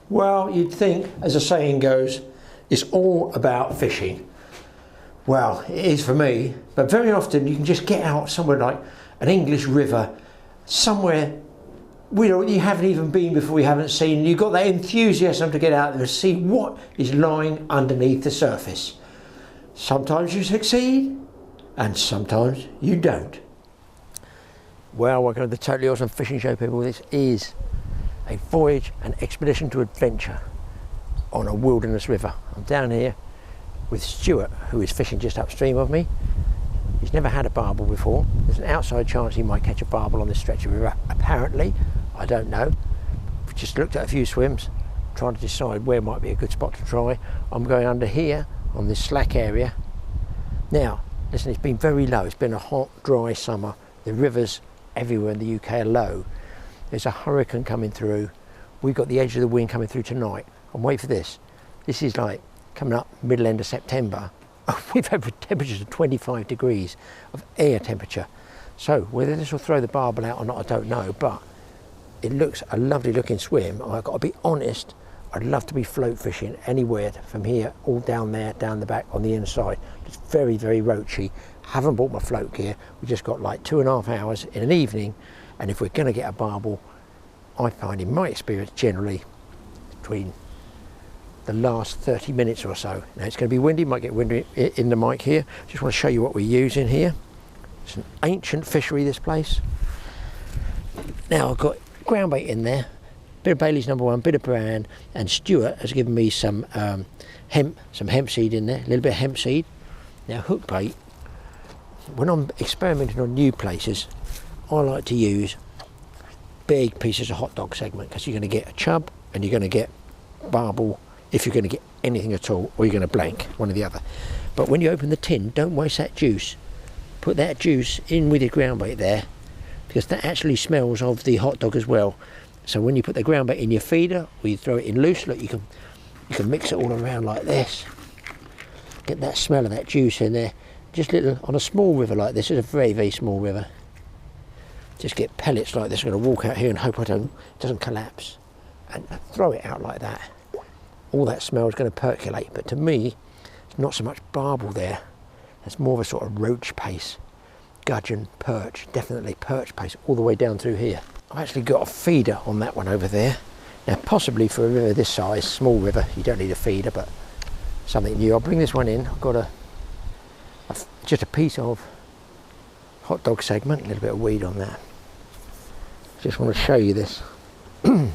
Well, you'd think, as the saying goes, it's all about fishing. Well, it is for me, but very often you can just get out somewhere like an English river, somewhere you haven't even been before, you haven't seen, and you've got that enthusiasm to get out there and see what is lying underneath the surface. Sometimes you succeed, and sometimes you don't. Well, welcome to the Totally Awesome Fishing Show, people. This is a voyage, an expedition to adventure on a wilderness river. I'm down here with Stuart, who is fishing just upstream of me. He's never had a barbel before. There's an outside chance he might catch a barbel on this stretch of river. Apparently, I don't know. We've just looked at a few swims, trying to decide where might be a good spot to try. I'm going under here on this slack area. Now, listen, it's been very low. It's been a hot, dry summer. The rivers everywhere in the UK are low. There's a hurricane coming through. We've got the edge of the wind coming through tonight. And wait for this. This is like coming up middle end of September. We've had temperatures of 25 degrees of air temperature. So whether this will throw the barbel out or not, I don't know, but it looks a lovely looking swim. I've got to be honest, I'd love to be float fishing anywhere from here, all down there, down the back on the inside. It's very, very roachy. Haven't bought my float gear. We just got like 2.5 hours in an evening, and if we're going to get a barbel, I find in my experience generally between the last 30 minutes or so. Now it's going to be windy, might get windy in the mic here. Just want to show you what we're using here. It's an ancient fishery, this place. Now I've got ground bait in there, bit of Bailey's number 1, bit of brand, and Stuart has given me some hemp seed in there, a little bit of hemp seed. Now hook bait, when I'm experimenting on new places, I like to use big pieces of hot dog segment, because you're going to get a chub and you're going to get barbel, if you're going to get anything at all, or you're going to blank, one or the other. But when you open the tin, don't waste that juice. Put that juice in with your ground bait there, because that actually smells of the hot dog as well. So when you put the ground bait in your feeder, or you throw it in loose, look, you can mix it all around like this. Get that smell of that juice in there. Just little, on a small river like this, it's a very, very small river. Just get pellets like this. I'm going to walk out here and hope it doesn't collapse. And throw it out like that. All that smell is going to percolate, but to me, it's not so much barbel there. It's more of a sort of roach paste, gudgeon, perch, definitely perch paste all the way down through here. I've actually got a feeder on that one over there. Now, possibly for a river this size, small river, you don't need a feeder, but something new. I'll bring this one in. I've got just a piece of hot dog segment, a little bit of weed on that. Just want to show you this. So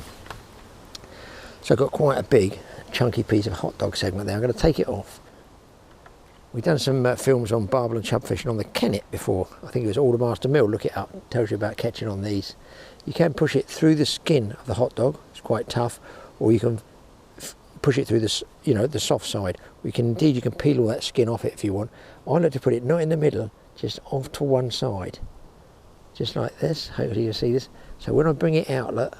I've got quite a big chunky piece of hot dog segment there. I'm going to take it off. We've done some films on barbel and chub fishing on the Kennet before. I think it was Aldermaster Mill. Look it up. It tells you about catching on these. You can push it through the skin of the hot dog. It's quite tough. Or you can push it through the, the soft side. You can peel all that skin off it if you want. I like to put it not in the middle, just off to one side. Just like this. Hopefully you'll see this. So when I bring it out, look,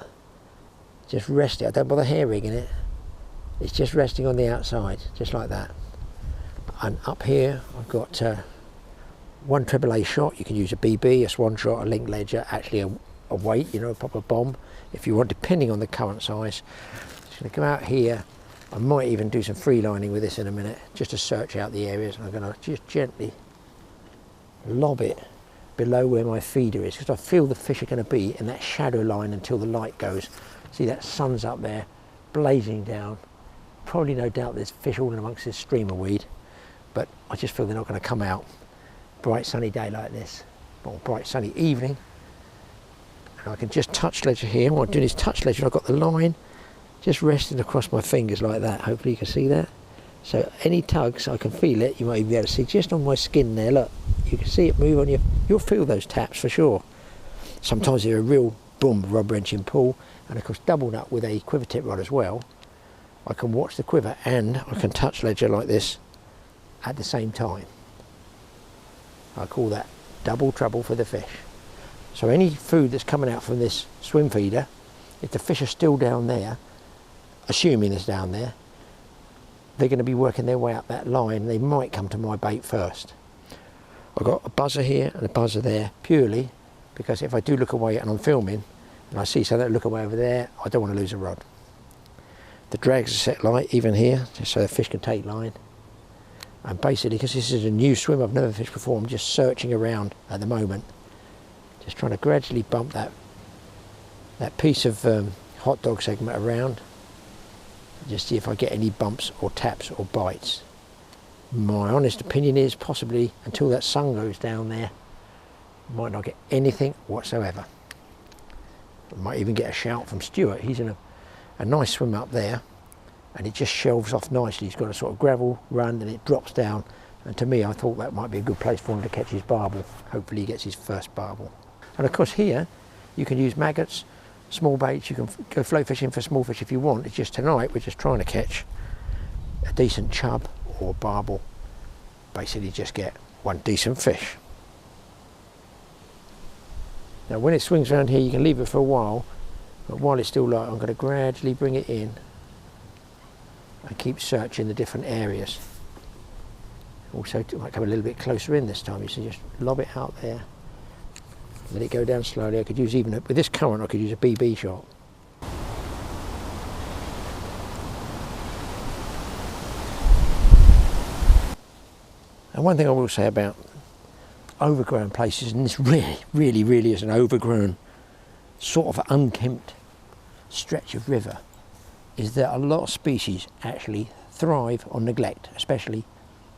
just rest it. I don't bother hair rigging it. It's just resting on the outside, just like that. And up here, I've got 1 AAA shot. You can use a BB, a swan shot, a link ledger, actually a weight, a proper bomb, if you want, depending on the current size. Just going to come out here. I might even do some free lining with this in a minute, just to search out the areas. And I'm going to just gently lob it below where my feeder is, because I feel the fish are going to be in that shadow line until the light goes. See, that sun's up there, blazing down. Probably no doubt there's fish all in amongst this streamer weed, but I just feel they're not going to come out. Bright sunny day like this, or bright sunny evening. And I can just touch ledger here. What I'm doing is touch ledger. I've got the line just resting across my fingers like that. Hopefully you can see that. So any tugs, I can feel it. You might even be able to see just on my skin there. Look, you can see it move on you. You'll feel those taps for sure. Sometimes they're a real boom, rod wrenching pull, and of course doubled up with a quiver tip rod as well. I can watch the quiver and I can touch ledger like this at the same time. I call that double trouble for the fish. So any food that's coming out from this swim feeder, if the fish are still down there, assuming it's down there, they're going to be working their way up that line. They might come to my bait first. I've got a buzzer here and a buzzer there, purely because if I do look away and I'm filming and I see something look away over there, I don't want to lose a rod. The drags are set light even here, just so the fish can take line. And basically, because this is a new swim I've never fished before, I'm just searching around at the moment, just trying to gradually bump that piece of hot dog segment around, just see if I get any bumps or taps or bites. My honest opinion is possibly until that sun goes down there, I might not get anything whatsoever. I might even get a shout from Stuart. He's in a nice swim up there, and it just shelves off nicely. He's got a sort of gravel run and it drops down, and to me I thought that might be a good place for him to catch his barbel. Hopefully he gets his first barbel. And of course here you can use maggots, small baits, you can go float fishing for small fish if you want. It's just tonight we're just trying to catch a decent chub or barbel, basically just get one decent fish. Now when it swings around here you can leave it for a while, but while it's still light I'm going to gradually bring it in and keep searching the different areas. Also it might come a little bit closer in this time, you see, just lob it out there, let it go down slowly. I could use even, with this current I could use a BB shot. And one thing I will say about overgrown places, and this really is an overgrown sort of unkempt stretch of river, is that a lot of species actually thrive on neglect, especially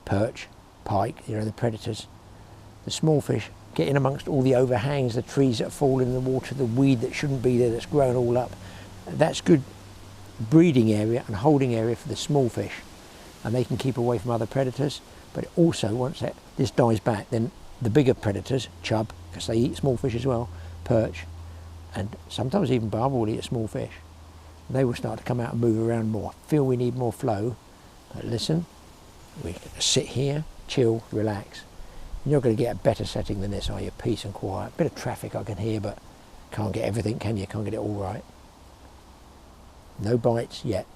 perch, pike, you know, the predators. The small fish get in amongst all the overhangs, the trees that fall in the water, the weed that shouldn't be there that's grown all up. That's good breeding area and holding area for the small fish, and they can keep away from other predators. But also once this dies back, then the bigger predators, chub, because they eat small fish as well, perch, and sometimes even barbel will eat a small fish. They will start to come out and move around more. Feel we need more flow, but listen, we sit here, chill, relax. You're not going to get a better setting than this, are you? Peace and quiet. Bit of traffic I can hear, but can't get everything, can you? Can't get it all right. No bites yet.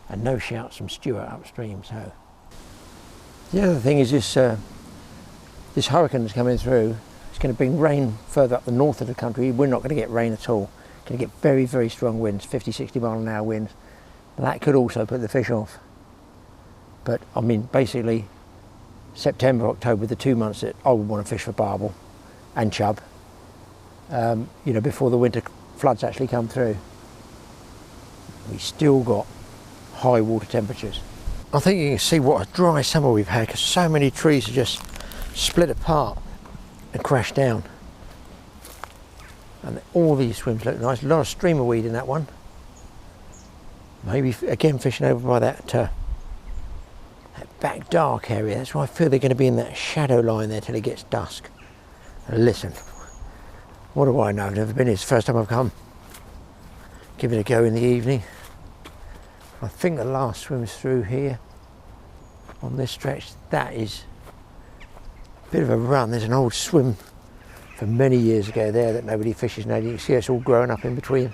And no shouts from Stuart upstream, so. The other thing is this hurricane that's coming through. It's going to bring rain further up the north of the country. We're not going to get rain at all. Going to get very strong winds, 50, 60 mile an hour winds. That could also put the fish off. But I mean, basically, September, October, the 2 months that I would want to fish for barbel and chub, you know, before the winter floods actually come through. We still got high water temperatures. I think you can see what a dry summer we've had, because so many trees are just split apart and crashed down. And all these swims look nice. A lot of streamer weed in that one. Maybe again fishing over by that back dark area. That's why I feel they're going to be in that shadow line there till it gets dusk. And listen, what do I know? I've never been here. It's the first time I've come. Give it a go in the evening. I think the last swim's through here on this stretch. That is a bit of a run. There's an old swim from many years ago there that nobody fishes now. You can see it's all growing up in between.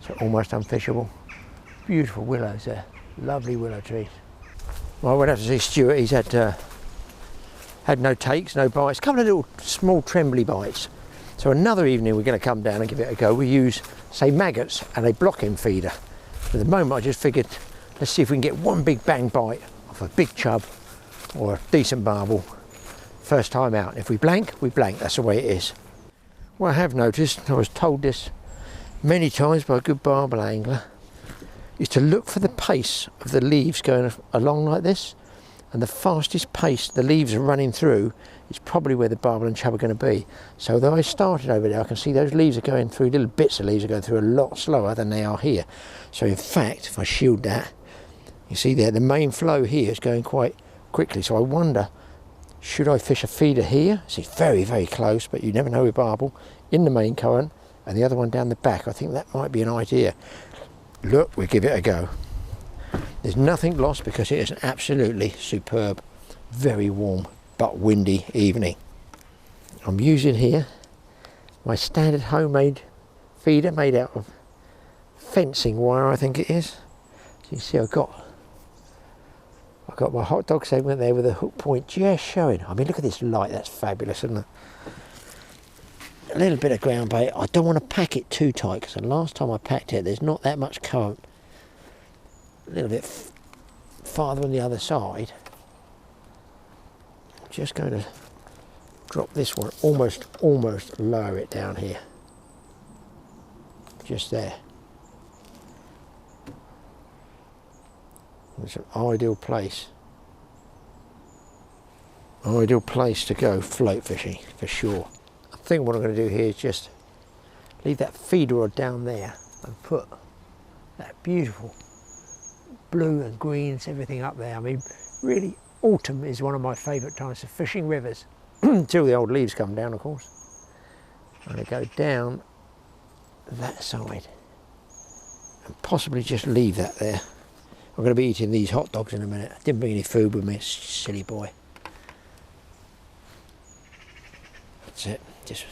So almost unfishable. Beautiful willows there. Lovely willow trees. Well, I went out to see Stuart. He's had no takes, no bites. A couple of little small trembly bites. So another evening we're going to come down and give it a go. We use, say, maggots and a block-in feeder. At the moment I just figured, let's see if we can get one big bang bite off a big chub or a decent barbel. First time out. If we blank, we blank. That's the way it is. What I have noticed, I was told this many times by a good barbel angler, is to look for the pace of the leaves going along like this, and the fastest pace the leaves are running through is probably where the barbel and chub are going to be. So though I started over there, I can see those leaves are going through, little bits of leaves are going through a lot slower than they are here. So in fact, if I shield that, you see there, the main flow here is going quite quickly. So I wonder, should I fish a feeder here? See, it's very close, but you never know with barbel, in the main current, and the other one down the back. I think that might be an idea. Look, we'll give it a go. There's nothing lost because it is an absolutely superb, very warm but windy evening. I'm using here my standard homemade feeder made out of fencing wire, I think it is. So you see I've got my hot dog segment there with a hook point just showing. I mean, look at this light, that's fabulous, isn't it? a little bit of ground bait. I don't want to pack it too tight because the last time I packed it, there's not that much current. A little bit farther on the other side. I'm just going to drop this one, almost lower it down here. Just there. It's an ideal place. Ideal place to go float fishing, for sure. I think what I'm going to do here is just leave that feeder rod down there and put that beautiful blue and greens, everything up there. I mean, really, autumn is one of my favourite times for fishing rivers, until the old leaves come down, of course. I'm going to go down that side and possibly just leave that there. I'm going to be eating these hot dogs in a minute. I didn't bring any food with me, silly boy. That's it. Just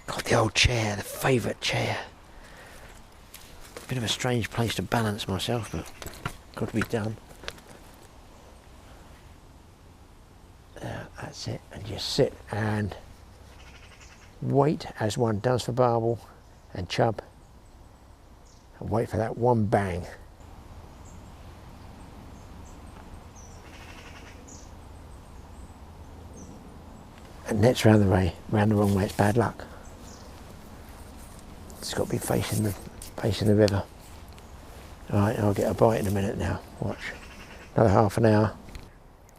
got the old chair, the favourite chair. Bit of a strange place to balance myself, but got to be done. That's it, and just sit and wait, as one does for barbel and chub, and wait for that one bang. And net's round the wrong way, it's bad luck. It's got to be facing the river. Alright, I'll get a bite in a minute now. Watch. Another half an hour.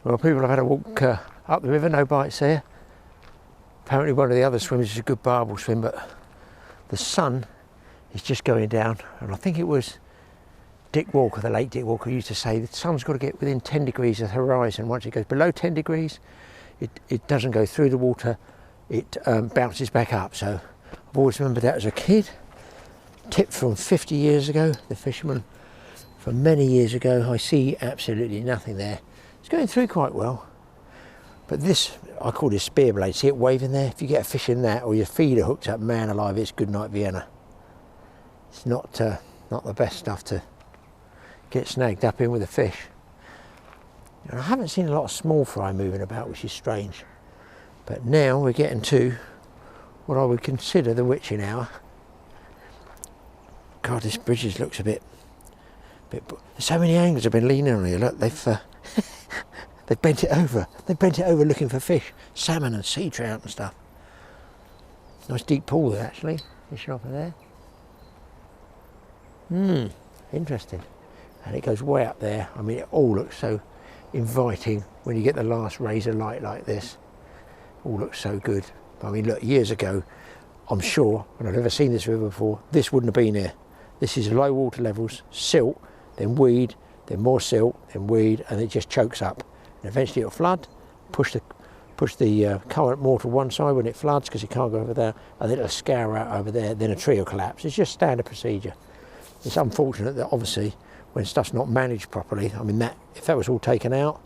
Well, people have had a walk up the river, no bites there. Apparently one of the other swims is a good barbel swim, but the sun is just going down, and I think it was Dick Walker, the late Dick Walker, used to say the sun's got to get within 10 degrees of the horizon. Once it goes below 10 degrees, it doesn't go through the water, it bounces back up. So I've always remembered that as a kid. Tip from 50 years ago, the fisherman from many years ago. I see absolutely nothing there. It's going through quite well. But this, I call this spear blade. See it waving there? If you get a fish in that or your feeder hooked up, man alive, it's good night Vienna. It's not the best stuff to get snagged up in with a fish. And I haven't seen a lot of small fry moving about, which is strange. But now we're getting to what I would consider the witching hour. God, this bridge looks a bit. So many anglers have been leaning on here. Look, they've bent it over. They've bent it over looking for fish, salmon and sea trout and stuff. Nice deep pool there, actually. Fishing off of there. Interesting. And it goes way up there. I mean, it all looks so inviting when you get the last rays of light like this. All looks so good. I mean, look, years ago, I'm sure, and I've never seen this river before, this wouldn't have been here. This is low water levels, silt, then weed, then more silt, then weed, and it just chokes up. And eventually it'll flood, push the current more to one side when it floods because it can't go over there, and then it'll scour out over there, then a tree will collapse. It's just standard procedure. It's unfortunate that obviously when stuff's not managed properly, I mean, that if that was all taken out,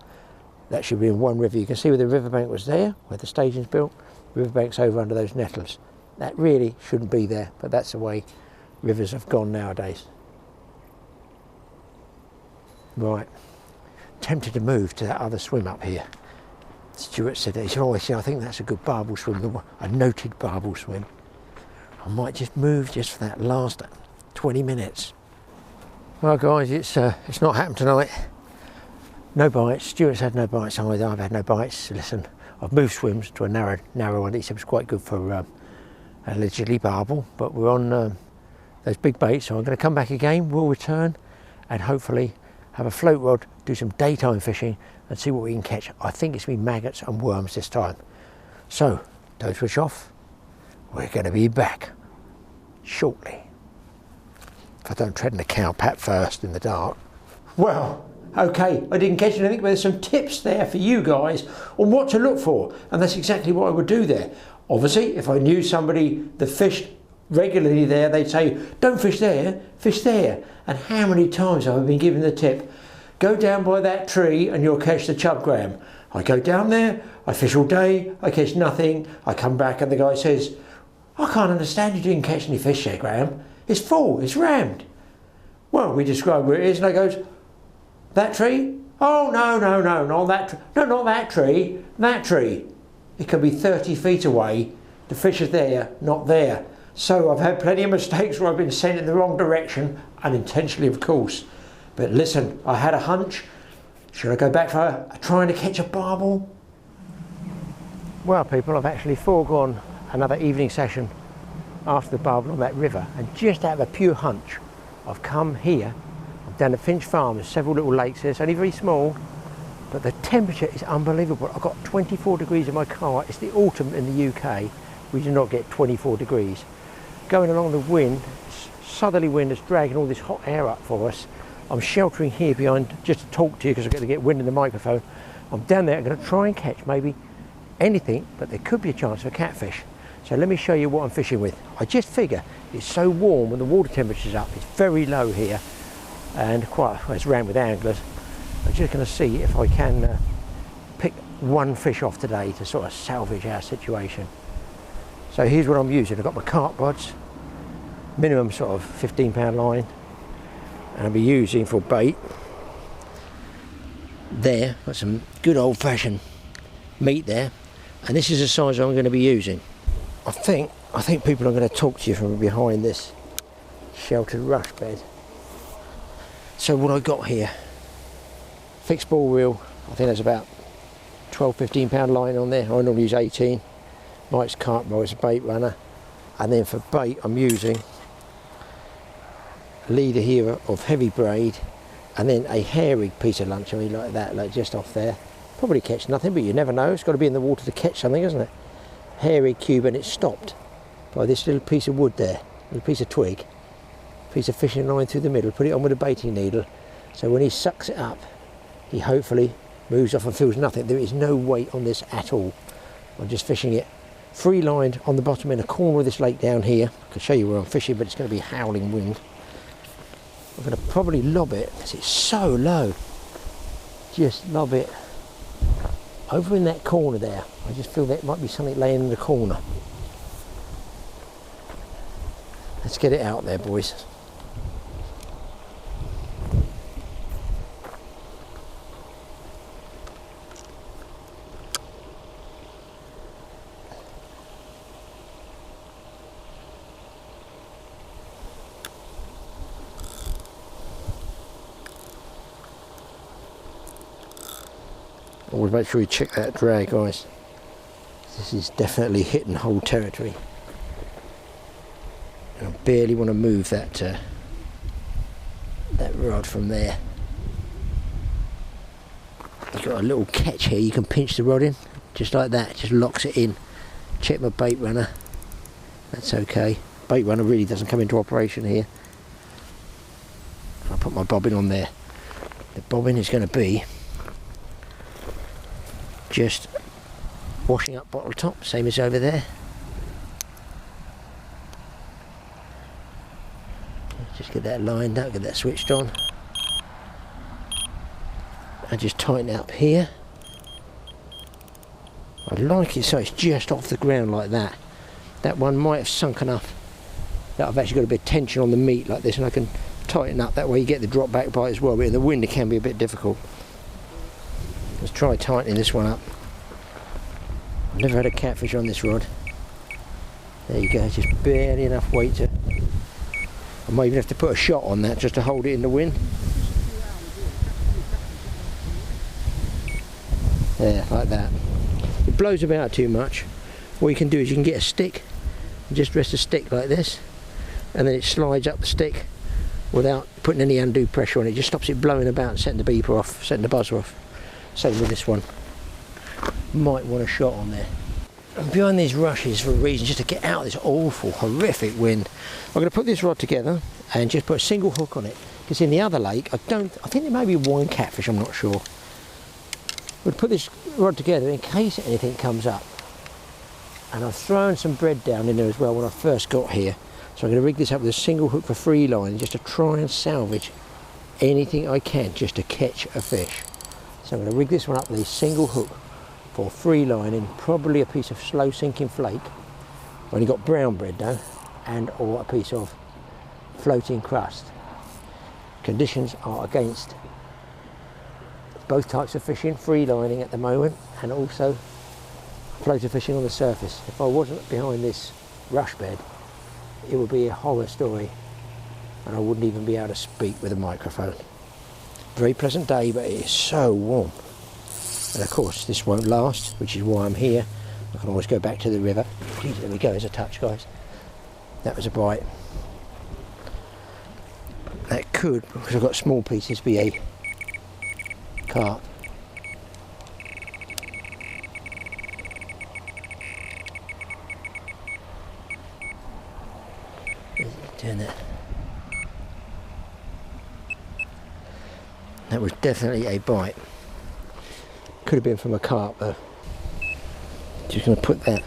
that should be in one river. You can see where the riverbank was there, where the staging's built, the riverbank's over under those nettles. That really shouldn't be there, but that's the way rivers have gone nowadays. Right, tempted to move to that other swim up here. Stuart said that, he said, oh, I think that's a good barbel swim, a noted barbel swim. I might just move just for that last 20 minutes. Well guys, it's not happened tonight. No bites. Stuart's had no bites either. I've had no bites. Listen, I've moved swims to a narrow one. He said it was quite good for allegedly barbel, but we're on those big baits, so I'm going to come back again. We'll return and hopefully have a float rod, do some daytime fishing and see what we can catch. I think it's going to be maggots and worms this time. So don't switch off. We're going to be back shortly. If I don't tread in the cow pat first in the dark. Well, okay, I didn't catch anything, but there's some tips there for you guys on what to look for, and that's exactly what I would do there. Obviously, if I knew somebody that fished regularly there, they'd say, don't fish there, fish there. And how many times have I been given the tip, go down by that tree and you'll catch the chub, Graeme. I go down there, I fish all day, I catch nothing, I come back and the guy says, I can't understand you didn't catch any fish there, Graeme. It's full, it's rammed. Well, we describe where it is and I goes, that tree? Oh, no, not that tree, that tree. it can be 30 feet away, the fish is there, not there. So I've had plenty of mistakes where I've been sent in the wrong direction, unintentionally of course. But listen, I had a hunch. Should I go back for trying to catch a barbel? Well people, I've actually foregone another evening session after the barbel on that river, and just out of a pure hunch, I've come here. I've done at Finch Farm, there's several little lakes here, it's only very small, but the temperature is unbelievable. I've got 24 degrees in my car. It's the autumn in the UK, we do not get 24 degrees. Going along the wind, southerly wind is dragging all this hot air up for us. I'm sheltering here behind just to talk to you because I've got to get wind in the microphone. I'm down there, I'm going to try and catch maybe anything, but there could be a chance for catfish. So let me show you what I'm fishing with. I just figure it's so warm when the water temperature's up, it's very low here, and quite, well, it's round with anglers. I'm just going to see if I can pick one fish off today to sort of salvage our situation. So here's what I'm using. I've got my carp rods, minimum sort of 15-pound line, and I'll be using for bait. There, got some good old-fashioned meat there, and this is the size I'm going to be using. I think people are going to talk to you from behind this sheltered rush bed. So what I got here, fixed ball reel, I think there's about 12-15-pound line on there. I normally use 18. Mike's carp rod, it's a bait runner, and then for bait I'm using a leader here of heavy braid, and then a hairy piece of lunch, I mean like that, like just off there. Probably catch nothing, but you never know. It's got to be in the water to catch something, isn't it? Hairy cube, and it's stopped by this little piece of wood there, little piece of twig, piece of fishing line through the middle. Put it on with a baiting needle, so when he sucks it up, he hopefully moves off and feels nothing. There is no weight on this at all. I'm just fishing it free lined on the bottom in a corner of this lake down here. I can show you where I'm fishing, but it's going to be howling wind. I'm going to probably lob it because it's so low. Just lob it over in that corner there. I just feel there might be something laying in the corner. Let's get it out there, boys. Always make sure you check that drag, guys. This is definitely hit and hold territory. And I barely want to move that that rod from there. You've got a little catch here, you can pinch the rod in, just like that, just locks it in. Check my bait runner, that's okay. Bait runner really doesn't come into operation here. I'll put my bobbin on there. The bobbin is going to be just washing up bottle top, same as over there. Just get that lined up, get that switched on, and just tighten it up here. I like it so it's just off the ground like that. That one might have sunk enough that I've actually got a bit of tension on the meat like this, and I can tighten up, that way you get the drop back bite as well, but in the wind it can be a bit difficult. Let's try tightening this one up. I've never had a catfish on this rod. There you go, just barely enough weight to... I might even have to put a shot on that just to hold it in the wind. There, like that. It blows about too much. What you can do is you can get a stick and just rest a stick like this, and then it slides up the stick without putting any undue pressure on it. It just stops it blowing about and setting the beeper off, setting the buzzer off. Same with this one. Might want a shot on there. I'm behind these rushes for a reason, just to get out of this awful, horrific wind. I'm going to put this rod together and just put a single hook on it, because in the other lake, I think there may be one catfish, I'm not sure. We'll put this rod together in case anything comes up. And I've thrown some bread down in there as well when I first got here. So I'm going to rig this up with a single hook for free line, just to try and salvage anything I can, just to catch a fish. So I'm going to rig this one up with a single hook for free line in probably a piece of slow sinking flake. I've only got brown bread though, and or a piece of floating crust. Conditions are against both types of fishing, free lining at the moment, and also floater fishing on the surface. If I wasn't behind this rush bed, it would be a horror story, and I wouldn't even be able to speak with a microphone. Very pleasant day, but it is so warm. And of course this won't last, which is why I'm here. I can always go back to the river. Jeez, there we go, there's a touch, guys. That was a bite. That could, because I've got small pieces, be a carp. Doing that. That was definitely a bite. Could have been from a carp though. Just going to put that.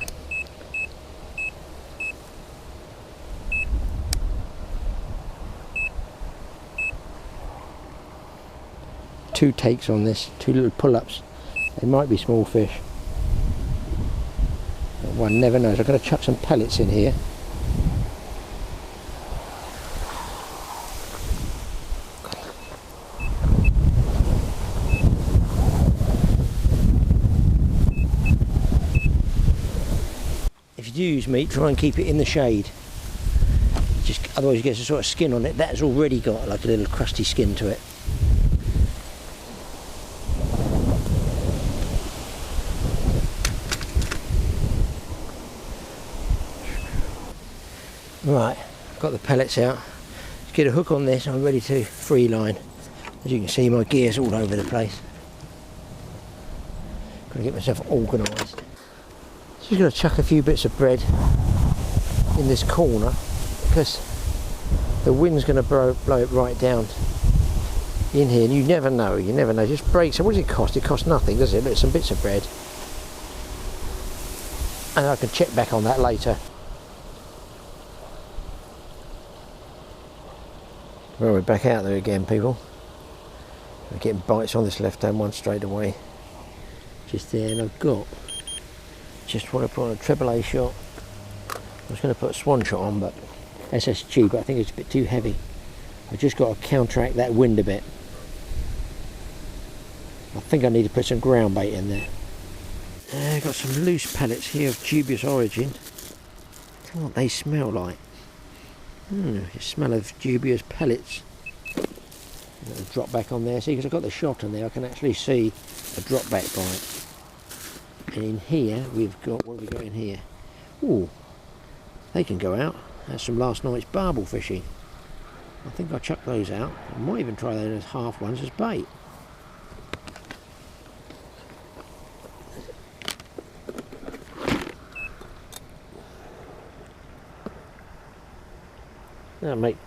Two takes on this, two little pull-ups. They might be small fish. But one never knows. I'm going to chuck some pellets in here. If you do use meat, try and keep it in the shade. Just otherwise you get a sort of skin on it. That's already got like a little crusty skin to it. Right, got the pellets out. Let's get a hook on this. I'm ready to free line. As you can see, my gear's all over the place. Got to get myself organised. Just going to chuck a few bits of bread in this corner because the wind's going to blow it right down in here, and you never know. Just break. So what does it cost? It costs nothing, does it? But some bits of bread, and I can check back on that later. Well, we're back out there again, people. We're getting bites on this left-hand one straight away. Just there, and I've got just want to put on a treble A shot. I was going to put a swan shot on, but SSG, but I think it's a bit too heavy. I've just got to counteract that wind a bit. I think I need to put some ground bait in there. I've got some loose pellets here of dubious origin. I don't know what they smell like. You smell of dubious pellets. I'll drop back on there. See, because I've got the shot on there, I can actually see a drop back bite. And in here, we've got, what have we got in here? Ooh, they can go out. That's from last night's barbel fishing. I think I'll chuck those out. I might even try those as half ones as bait. That'll make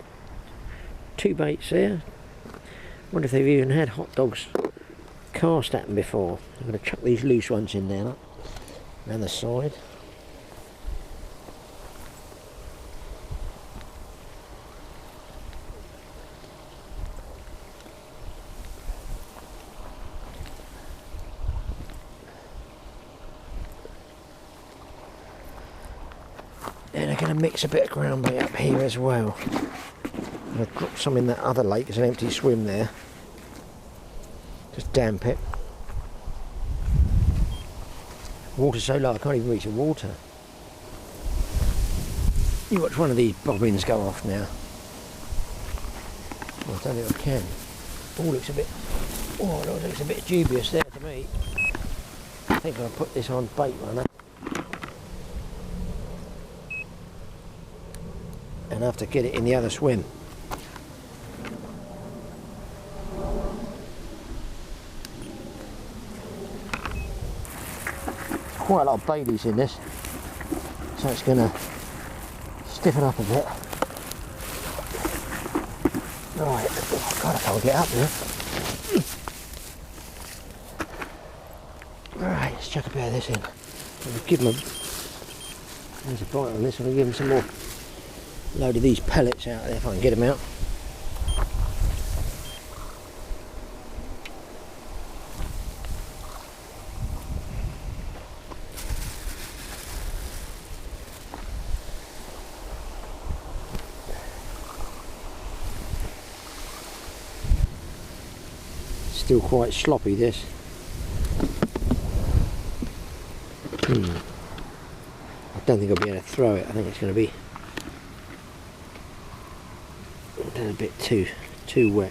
two baits there. Wonder if they've even had hot dogs cast at them before. I'm going to chuck these loose ones in there, around the side. And I'm going to mix a bit of ground bait up here as well. I'm going to drop some in that other lake. There's an empty swim there. Just damp it. Water's so low I can't even reach the water. You watch one of these bobbins go off now. Well, I don't think I can. Oh, looks a bit. Oh, it looks a bit dubious there to me. I think I'll put this on bait runner. And I have to get it in the other swim. Quite a lot of Baileys in this, so it's going to stiffen up a bit. Right, oh God, I can't get up there. Right, let's chuck a bit of this in. I'll give them there's a bite on this, I'm going to give them some more. Load of these pellets out there if I can get them out. Still quite sloppy this. don't think I'll be able to throw it. I think it's going to be a bit too wet.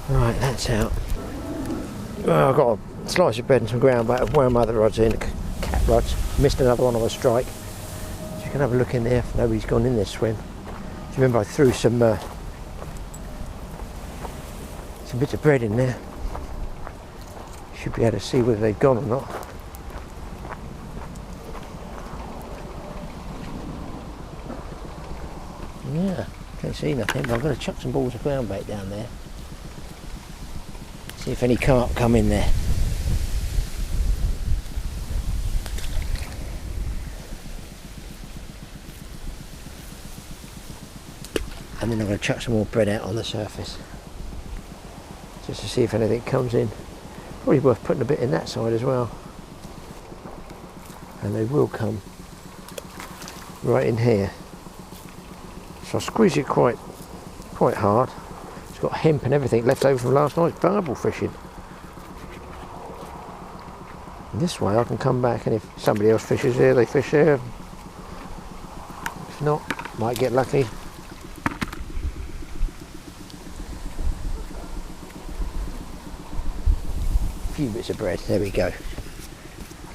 Right, that's out. Well, I've got a slice of bread and some ground bait. I've wound my other rods in, cat rods. Missed another one on a strike. So you can have a look in there if nobody's gone in this swim. So remember I threw some bits of bread in there. Should be able to see whether they've gone or not. Yeah, can't see nothing, but I'm going to chuck some balls of ground bait down there. See if any carp come in there. And then I'm going to chuck some more bread out on the surface, just to see if anything comes in. Probably worth putting a bit in that side as well. And they will come right in here. So I'll squeeze it quite hard. It's got hemp and everything left over from last night's barbel fishing. And this way I can come back, and if somebody else fishes here, they fish there. If not, might get lucky. Few bits of bread, there we go.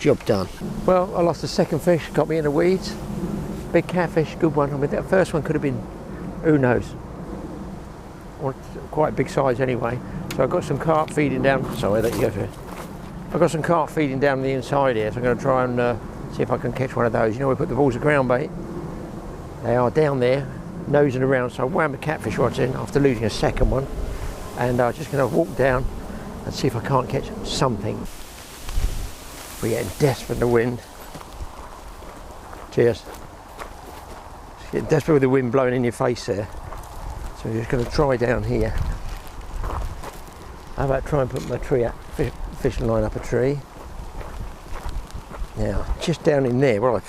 Job done. Well, I lost the second fish, got me in the weeds. Big catfish, good one. I mean, that first one could have been, who knows, quite big size anyway. So I've got some carp feeding down, sorry, I'll let you go through. I've got some carp feeding down the inside here, so I'm going to try and see if I can catch one of those. You know, we put the balls of ground bait. They are down there, nosing around, so I wound the catfish rods in after losing a second one. And I'm just going to walk down and see if I can't catch something. We're getting desperate in the wind. Cheers. Just getting desperate with the wind blowing in your face there. So I'm just going to try down here. How about try and put my tree up, fishing line up a tree. Now, just down in there where I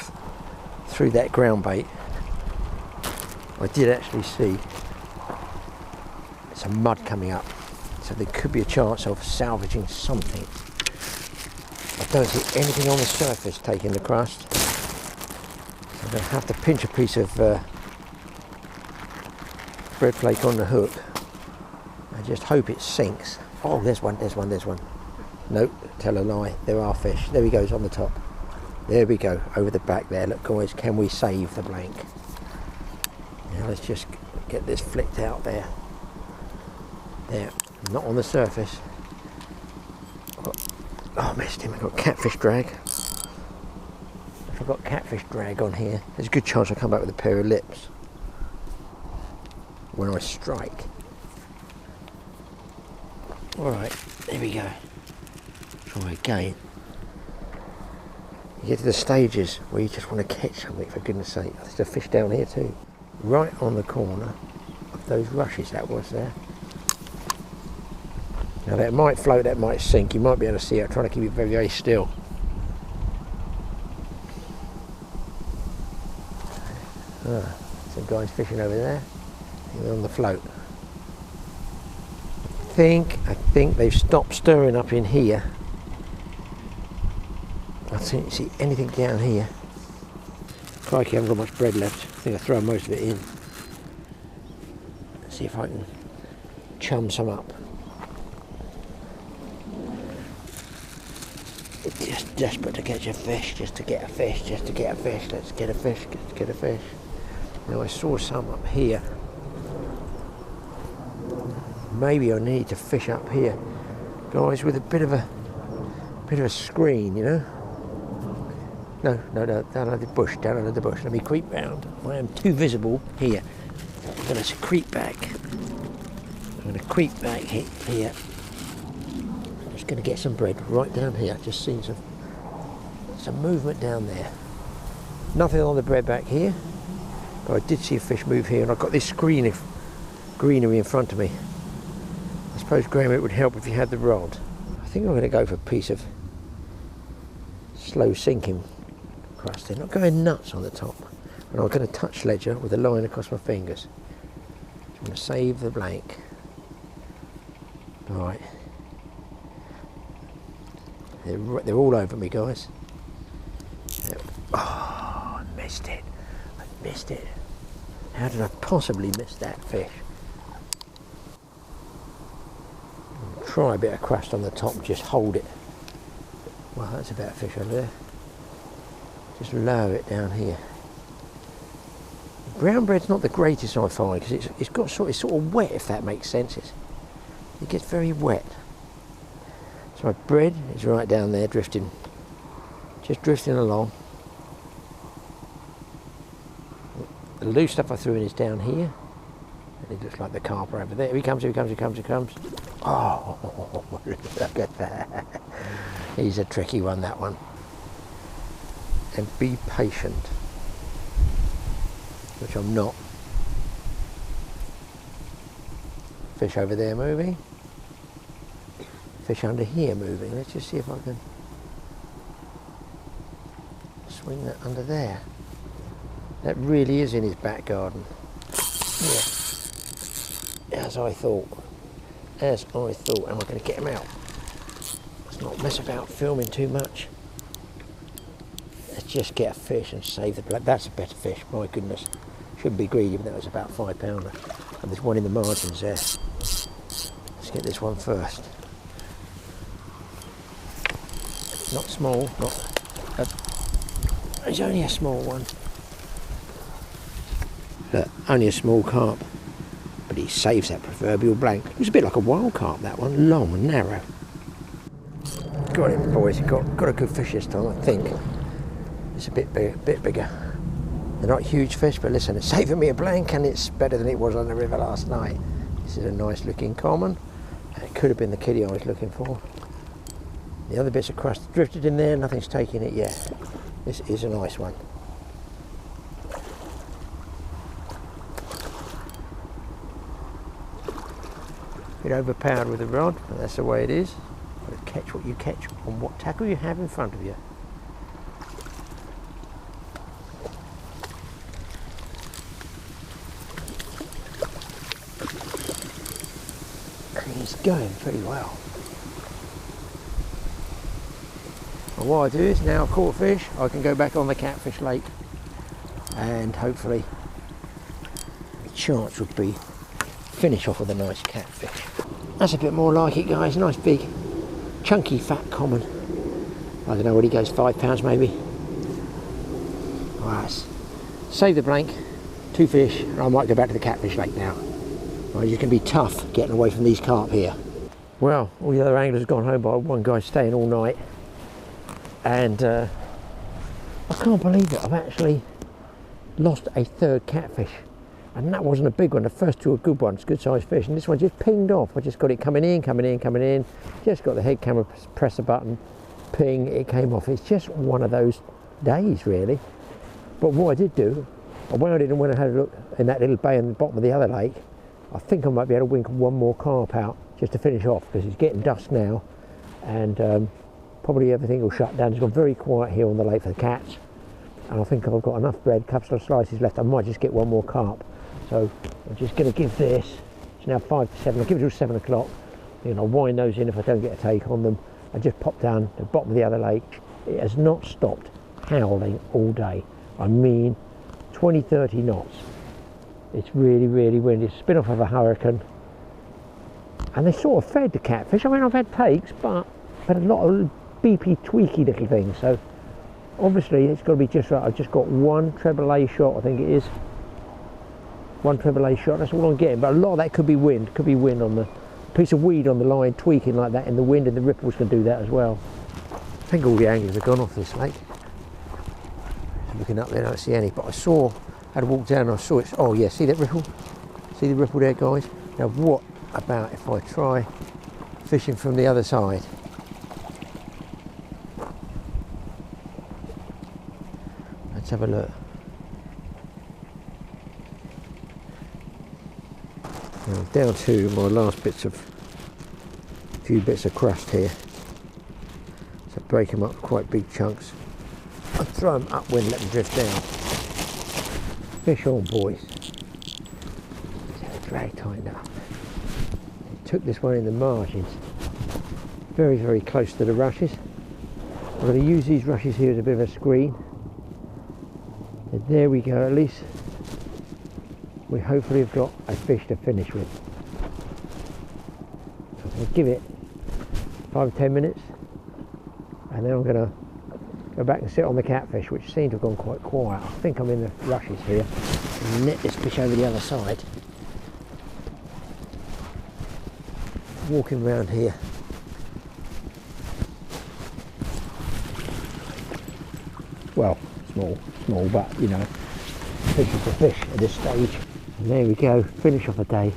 threw that ground bait, I did actually see some mud coming up. So there could be a chance of salvaging something. I don't see anything on the surface taking the crust. So I'm going to have to pinch a piece of bread flake on the hook. I just hope it sinks. Oh, there's one. Nope, tell a lie. There are fish. There he goes on the top. There we go, over the back there. Look guys, can we save the blank? Now let's just get this flicked out there. There. Not on the surface. I missed him. I've got catfish drag. If I've got catfish drag on here, there's a good chance I'll come back with a pair of lips when I strike. Alright, there we go. Try again. You get to the stages where you just want to catch something, for goodness sake. There's a fish down here too. Right on the corner of those rushes that was there. Now that might float, that might sink. You might be able to see it. I'm trying to keep it very, very still. Some guys fishing over there. They're on the float. I think they've stopped stirring up in here. I don't see anything down here. Crikey, I haven't got much bread left. I think I'll throw most of it in. Let's see if I can chum some up. Just desperate to catch a fish, just to get a fish. Let's get a fish. Now I saw some up here. Maybe I need to fish up here, guys, with a bit of a screen, you know. No, down under the bush. Let me creep round. I am too visible here. I'm going to creep back. Here. I'm just going to get some bread right down here. Just seen some movement down there. Nothing on the bread back here, but I did see a fish move here, and I've got this greenery in front of me. I suppose, Graeme, it would help if you had the rod. I think I'm going to go for a piece of slow sinking crust. They're not going nuts on the top. And I'm going to touch ledger with a line across my fingers. I'm going to save the blank. Right. They're all over me, guys. Oh, I missed it. I missed it. How did I possibly miss that fish? Try a bit of crust on the top, just hold it. Well, that's a better fish over there. Just lower it down here. Brown bread's not the greatest, I find, because it's sort of wet, if that makes sense. It gets very wet. So my bread is right down there, drifting, just drifting along. The loose stuff I threw in is down here. And it looks like the carp over there. Here he comes, here he comes, here he comes, here he comes. Oh, look at that. He's a tricky one, that one. And be patient. Which I'm not. Fish over there moving. Fish under here moving. Let's just see if I can swing that under there. That really is in his back garden. Yeah. As I thought. As I thought. Am I going to get him out? Let's not mess about filming too much. Let's just get a fish and save the blood. That's a better fish, my goodness. Shouldn't be greedy, but that was about £5. And there's one in the margins there. Let's get this one first. Not small, it's only a small one. Look, only a small carp, but he saves that proverbial blank. It was a bit like a wild carp, that one, long and narrow. Got him, boys. Got a good fish this time, I think. It's a bit bigger. They're not huge fish, but listen, it's saving me a blank, and it's better than it was on the river last night. This is a nice looking common, and it could have been the kiddie I was looking for. The other bits of crust drifted in there, nothing's taking it yet. This is a nice one. A bit overpowered with the rod, but that's the way it is. But catch what you catch on what tackle you have in front of you. And he's going pretty well. And what I do is, now I've caught fish, I can go back on the catfish lake, and hopefully the chance would be finish off with a nice catfish. That's a bit more like it, guys. Nice big chunky fat common. I don't know what he goes, £5 maybe. Right, save the blank, 2 fish, and I might go back to the catfish lake now. Right, it's going to be tough getting away from these carp here. Well, all the other anglers have gone home, but one guy's staying all night. And I can't believe it, I've actually lost a 3rd catfish, and that wasn't a big one. The first 2 are good ones, good sized fish, and this one just pinged off. I just got it coming in, just got the head camera, press the button, ping, it came off. It's just one of those days, really. But what I did do, I wound it and went and had a look in that little bay in the bottom of the other lake. I think I might be able to wink one more carp out just to finish off, because it's getting dusk now, and probably everything will shut down. It's gone very quiet here on the lake for the cats, and I think I've got enough bread, couple of slices left. I might just get one more carp. So I'm just going to give this, it's now 5 to 7, I'll give it till 7 o'clock, and I'll wind those in if I don't get a take on them. I just pop down to the bottom of the other lake. It has not stopped howling all day. I mean 20-30 knots. It's really, really windy. It's a spin off of a hurricane, and they sort of fed the catfish. I mean, I've had takes, but a lot of beepy, tweaky little things. So obviously it's got to be just right. I've just got 1 treble A shot, I think it is. 1 treble A shot, that's all I'm getting. But a lot of that could be wind on the piece of weed on the line, tweaking like that in the wind, and the ripples can do that as well. I think all the anglers have gone off this lake. Looking up there, I don't see any, but I had to walk down and I saw it. Oh yeah, see that ripple? See the ripple there, guys? Now what about if I try fishing from the other side? Let's have a look. Now, down to my last few bits of crust here. So break them up quite big chunks. I throw them upwind, let them drift down. fish on, boys. Drag tightened up. Took this one in the margins, very, very close to the rushes. I'm going to use these rushes here as a bit of a screen. And there we go, at least we hopefully have got a fish to finish with. So I'm going to give it 5 or 10 minutes, and then I'm going to go back and sit on the catfish, which seem to have gone quite quiet. I think I'm in the rushes here, and net this fish over the other side. Walking around here. Well, small, but you know, fish is a fish at this stage. And there we go, finish off a day.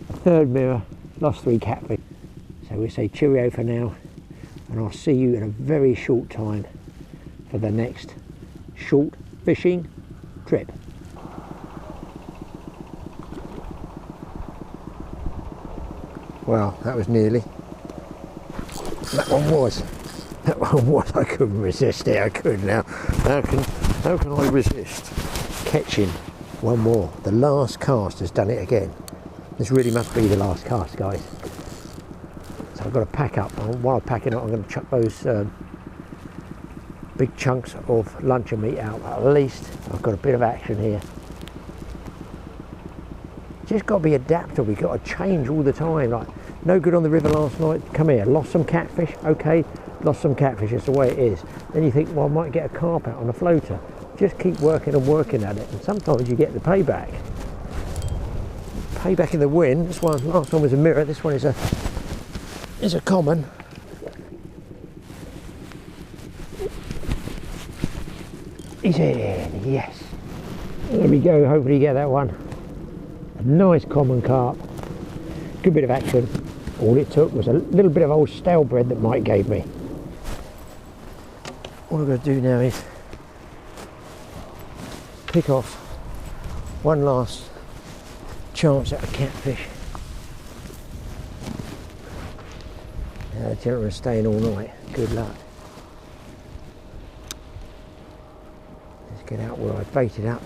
A third mirror, lost 3 catfish. So we say cheerio for now, and I'll see you in a very short time for the next short fishing trip. Well, that was nearly. That one was. I couldn't resist it. I couldn't now. How can I resist catching one more? The last cast has done it again. This really must be the last cast, guys. So I've got to pack up. While packing up, I'm going to chuck those big chunks of luncheon meat out. At least I've got a bit of action here. Just got to be adaptable. We've got to change all the time. Like, no good on the river last night. Come here, lost some catfish. Okay, lost some catfish. It's the way it is. Then you think, well, I might get a carp out on a floater. Just keep working and working at it, and sometimes you get the payback. Payback in the wind. This one, last one was a mirror. This one is a common. He's in. Yes. There we go. Hopefully you get that one. A nice common carp. Good bit of action. All it took was a little bit of old stale bread that Mike gave me. What I'm going to do now is pick off one last chance at a catfish. Now the gentleman's staying all night. Good luck. Let's get out where I baited up.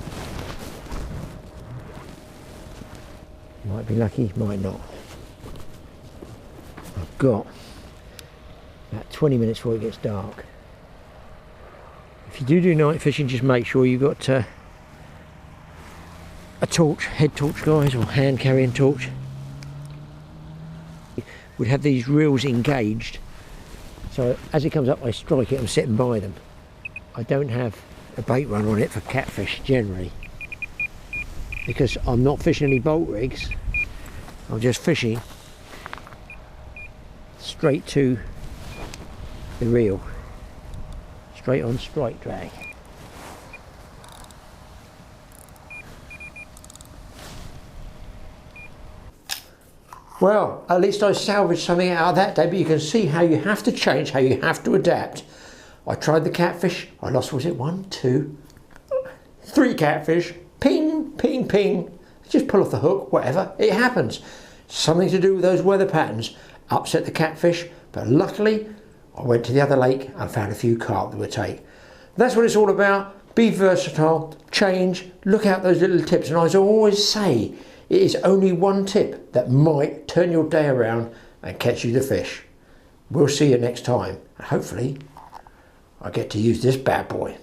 Might be lucky, might not. I've got about 20 minutes before it gets dark. If you do night fishing, just make sure you've got a torch, head torch, guys, or hand carrying torch. We'd have these reels engaged, so as it comes up I strike it. I'm sitting by them. I don't have a bait run on it for catfish generally, because I'm not fishing any bolt rigs. I'm just fishing straight to the reel, straight on strike drag. Well, at least I salvaged something out of that day, but you can see how you have to change, how you have to adapt. I tried the catfish, I lost, was it 1, 2, 3 catfish, ping, ping, ping. Just pull off the hook, whatever, it happens. Something to do with those weather patterns upset the catfish, but luckily I went to the other lake and found a few carp that would take. That's what it's all about. Be versatile, change, look out those little tips. And as I always say, it is only one tip that might turn your day around and catch you the fish. We'll see you next time. Hopefully I get to use this bad boy.